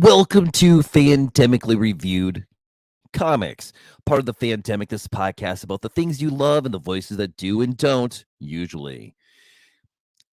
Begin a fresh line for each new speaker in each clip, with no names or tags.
Welcome to Fandemically Reviewed Comics, part of the Fandemic. This podcast about the things you love and the voices that do and don't usually.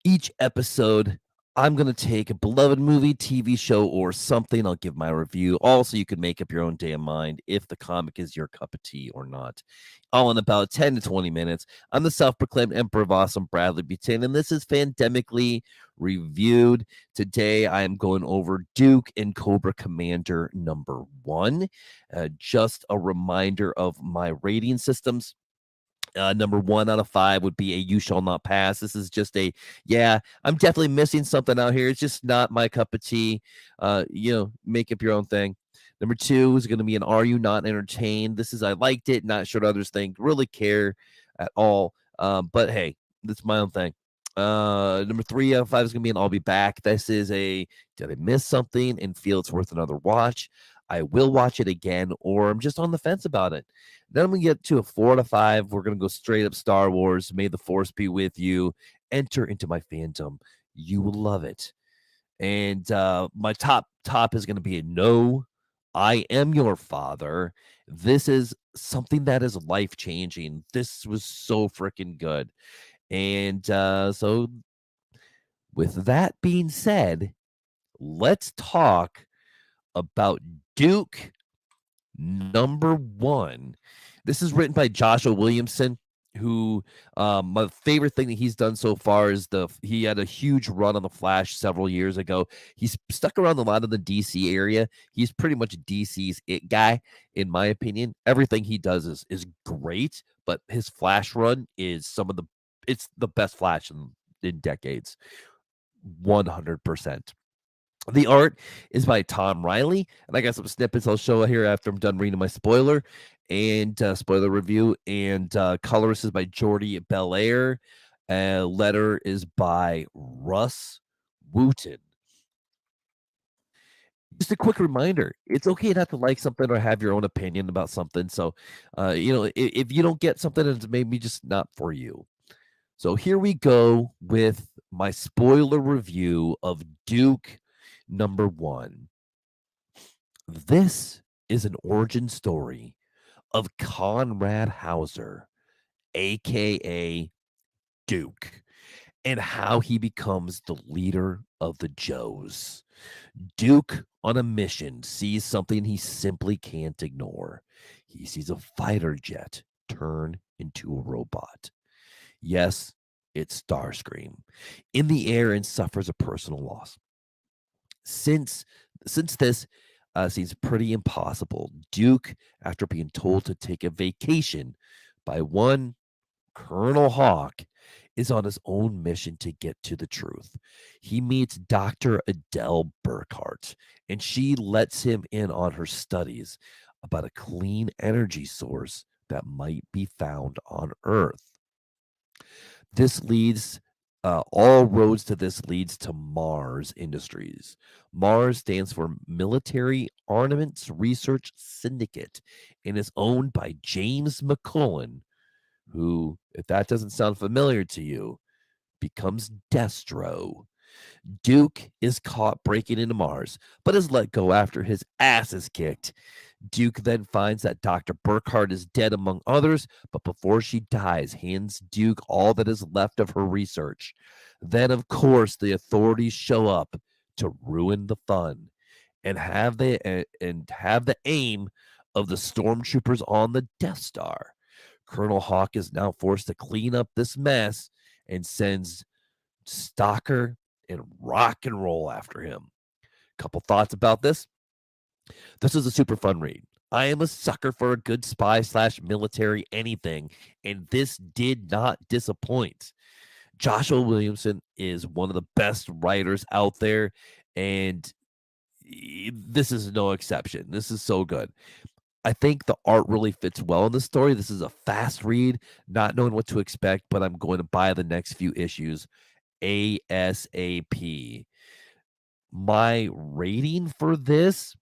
Each episode, I'm going to take a beloved movie, TV show, or something. I'll give my review. Also, you can make up your own damn mind if the comic is your cup of tea or not. All in about 10 to 20 minutes. I'm the self-proclaimed Emperor of Awesome, Bradley Buchanan, and this is Fandemically Reviewed. Today, I am going over Duke and Cobra Commander #1. Just a reminder of my rating systems. Number 1 out of 5 would be a You Shall Not Pass. This is just I'm definitely missing something out here. It's just not my cup of tea. Make up your own thing. Number 2 is going to be an Are You Not Entertained? This is I liked it, not sure what others think, really care at all. But hey, that's my own thing. Number 3 out of 5 is going to be an I'll Be Back. This is did I miss something and feel it's worth another watch? I will watch it again, or I'm just on the fence about it. Then we get to a 4 out of 5. We're going to go straight up Star Wars. May the Force be with you. Enter into my fandom. You will love it. And my top is going to be a No, I Am Your Father. This is something that is life-changing. This was so freaking good. And so with that being said, let's talk about Duke #1. This is written by Joshua Williamson, who my favorite thing that he's done so far is he had a huge run on the Flash several years ago. He's stuck around a lot of the DC area. He's pretty much DC's it guy, in my opinion. Everything he does is great, but his Flash run is it's the best Flash in decades. 100%. The art is by Tom Riley, and I got some snippets I'll show here after I'm done reading my spoiler review. And colorist is by Jordi Belair. Letter is by Russ Wooten. Just a quick reminder, it's okay not to like something or have your own opinion about something. So, if you don't get something, it's maybe just not for you. So here we go with my spoiler review of Duke #1. This is an origin story of Conrad Hauser, aka Duke, and how he becomes the leader of the Joes. Duke, on a mission, sees something he simply can't ignore. He sees a fighter jet turn into a robot. Yes, it's Starscream in the air and suffers a personal loss. Since this seems pretty impossible, Duke, after being told to take a vacation by one Colonel Hawk, is on his own mission to get to the truth. He meets Dr. Adele Burkhart, and she lets him in on her studies about a clean energy source that might be found on Earth. This leads all roads to this leads to Mars Industries. Mars stands for Military Armaments Research Syndicate and is owned by James McCullen, who, if that doesn't sound familiar to you, becomes Destro. Duke is caught breaking into Mars, but is let go after his ass is kicked. Duke then finds that Dr. Burkhart is dead, among others, but before she dies, hands Duke all that is left of her research. Then, of course, the authorities show up to ruin the fun and have the aim of the stormtroopers on the Death Star. Colonel Hawk is now forced to clean up this mess and sends Stalker and rock and roll after him. Couple thoughts about this. This is a super fun read. I am a sucker for a good spy / military anything, and this did not disappoint. Joshua Williamson is one of the best writers out there, and this is no exception. This is so good. I think the art really fits well in the story. This is a fast read, not knowing what to expect, but I'm going to buy the next few issues ASAP. My rating for this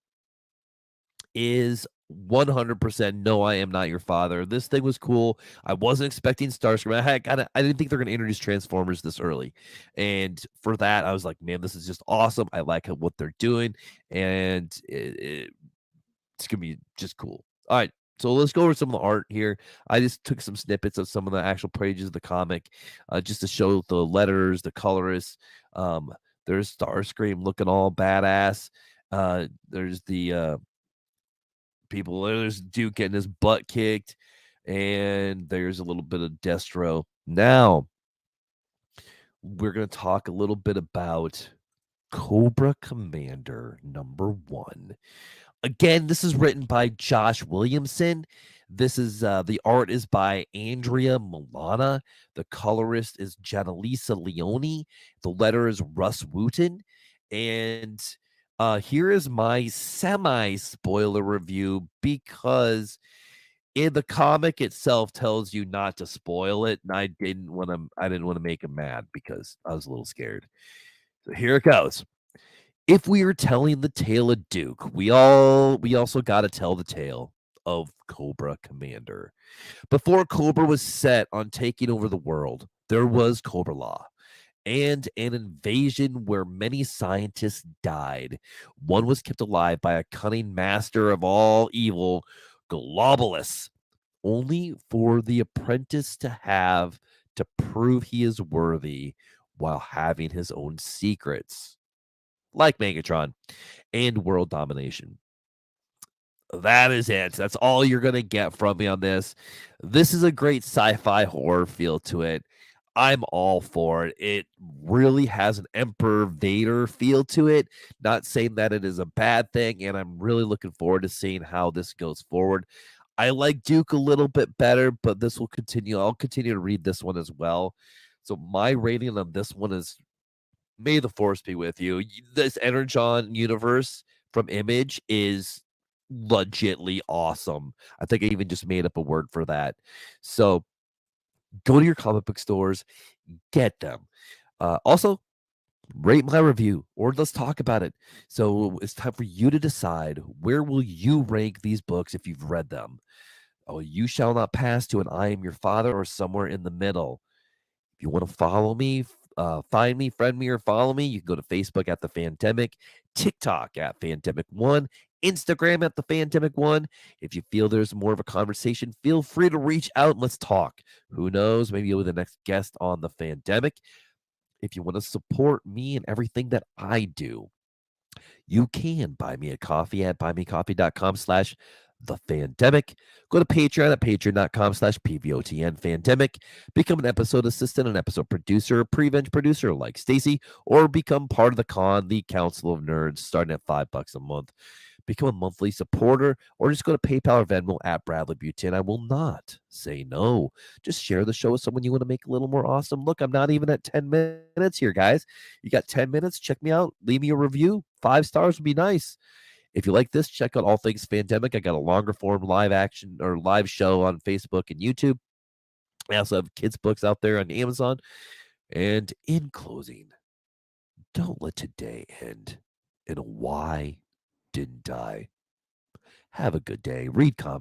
is 100% no, I am not your father. This thing was cool. I wasn't expecting Starscream. I didn't think they're going to introduce Transformers this early. And for that, I was like, man, this is just awesome. I like what they're doing. And it's going to be just cool. All right. So let's go over some of the art here. I just took some snippets of some of the actual pages of the comic just to show the letters, the colorists. Um, there's Starscream looking all badass. There's the people. There's Duke getting his butt kicked, and there's a little bit of Destro. Now, we're going to talk a little bit about Cobra Commander #1. Again, this is written by Josh Williamson. This is the art is by Andrea Milana. The colorist is Janelisa Leone. The letter is Russ Wooten. And here is my semi-spoiler review because in the comic itself tells you not to spoil it, and I didn't want to make him mad because I was a little scared. So here it goes. If we are telling the tale of Duke, we also got to tell the tale of Cobra Commander. Before Cobra was set on taking over the world, there was Cobra Law and an invasion where many scientists died. One was kept alive by a cunning master of all evil, Globulus, only for the apprentice to prove he is worthy while having his own secrets, like Megatron and world domination. That is it. That's all you're going to get from me on this. This is a great sci-fi horror feel to it. I'm all for it. It really has an Emperor Vader feel to it. Not saying that it is a bad thing, and I'm really looking forward to seeing how this goes forward. I like Duke a little bit better, but this will continue. I'll continue to read this one as well. So my rating on this one is may the force be with you. This Energon universe from Image is legitly awesome. I think I even just made up a word for that. So go to your comic book stores, get them. Also, rate my review or let's talk about it. So it's time for you to decide where will you rank these books if you've read them. Oh, You Shall Not Pass to an I Am Your Father or somewhere in the middle. If you want to follow me, find me, friend me, or follow me, you can go to Facebook at The Fandemic, TikTok at Fandemic1, Instagram at The Fandemic1. If you feel there's more of a conversation, feel free to reach out and let's talk. Who knows? Maybe you'll be the next guest on The Fandemic. If you want to support me and everything that I do, you can buy me a coffee at buymecoffee.com/the Fandemic. Go to Patreon at patreon.com/PVOTN Fandemic. Become an episode assistant, an episode producer, prevent producer like Stacy, or become part of the Council of Nerds, starting at $5 a month. Become a monthly supporter, or just go to PayPal or Venmo at Bradley Butin. I will not say no. Just share the show with someone you want to make a little more awesome. Look, I'm not even at 10 minutes here, guys. You got 10 minutes? Check me out. Leave me a review. 5 stars would be nice. If you like this, check out All Things Fandemic. I got a longer form live action or live show on Facebook and YouTube. I also have kids' books out there on Amazon. And in closing, don't let today end in a why didn't die. Have a good day. Read comments.